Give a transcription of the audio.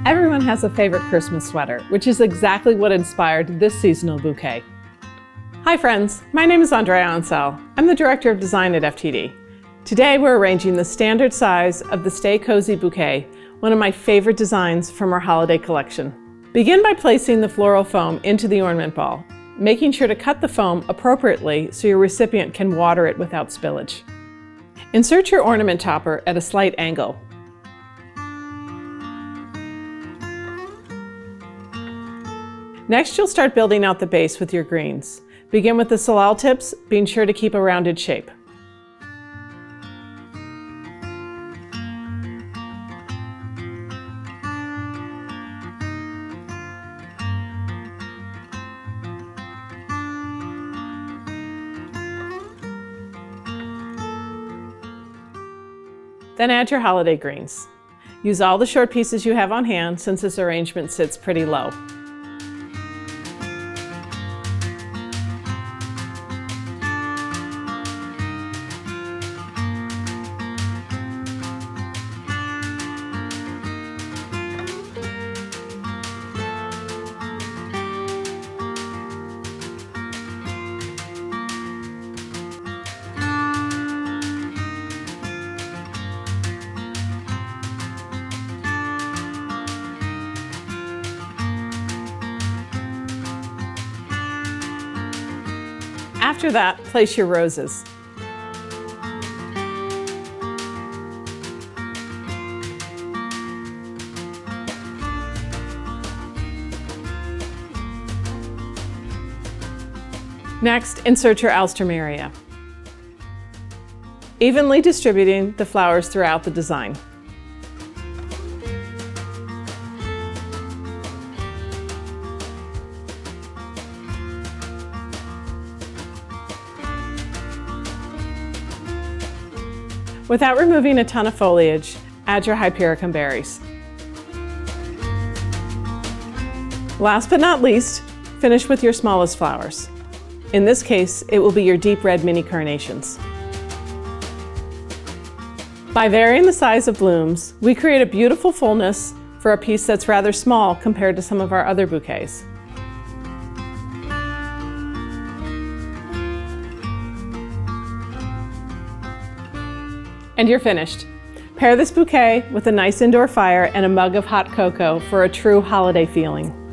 Everyone has a favorite Christmas sweater, which is exactly what inspired this seasonal bouquet. Hi friends, my name is Andrea Ansel. I'm the Director of Design at FTD. Today we're arranging the standard size of the Stay Cozy Bouquet, one of my favorite designs from our holiday collection. Begin by placing the floral foam into the ornament ball, making sure to cut the foam appropriately so your recipient can water it without spillage. Insert your ornament topper at a slight angle. Next, you'll start building out the base with your greens. Begin with the salal tips, being sure to keep a rounded shape. Then add your holiday greens. Use all the short pieces you have on hand since this arrangement sits pretty low. After that, place your roses. Next, insert your alstroemeria, evenly distributing the flowers throughout the design. Without removing a ton of foliage, add your hypericum berries. Last but not least, finish with your smallest flowers. In this case, it will be your deep red mini carnations. By varying the size of blooms, we create a beautiful fullness for a piece that's rather small compared to some of our other bouquets. And you're finished. Pair this bouquet with a nice indoor fire and a mug of hot cocoa for a true holiday feeling.